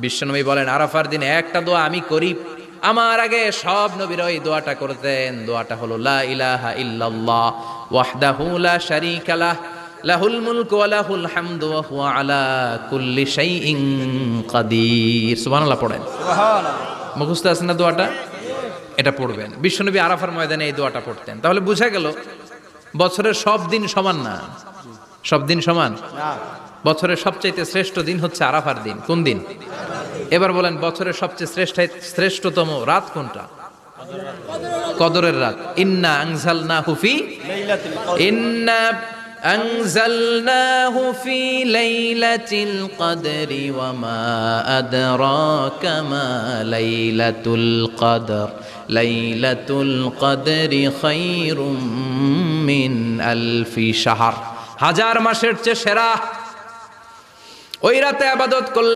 বিশ্বনবী বলেন আরাফার দিনে একটা দোয়া আমি করি, আমার আগে সব নবীরা এই দোয়াটা করতেন। দোয়াটা হলো লা ইলাহা ইল্লাল্লাহ ওয়াহদাহু লা শারীকা লাহ লাহুল মুলকু ওয়া লাহুল হামদু ওয়া হুয়া আলা কুল্লি শাইইন কাদির। সুবহানাল্লাহ পড়েন। সুবহানাল্লাহ। মুখস্থ আছে না দোয়াটা? এটা পড়বেন। বিশ্বনবী আরাফার ময়দানে এই দোয়াটা পড়তেন। তাহলে বোঝা গেল বছরের সব দিন সমান না। সব দিন সমান না। বছরের সবচাইতে শ্রেষ্ঠ দিন হচ্ছে আরাফার দিন। কোন দিন? এবার বলেন বছরের সবচেয়ে শ্রেষ্ঠতম রাত কোনটা? কদরের রাত। ইন্না আনজালনাহু ফি লাইলাতুল কদর। ইন্না আনজালনাহু ফি লাইলাতিল কদরি ওয়া মা আদরাকা মা লাইলাতুল কদর লাইলাতুল কদরি খায়রুম মিন আলফি শাহর। হাজার মাসের চেয়ে সেরা। ওই রাতে ইবাদত করলে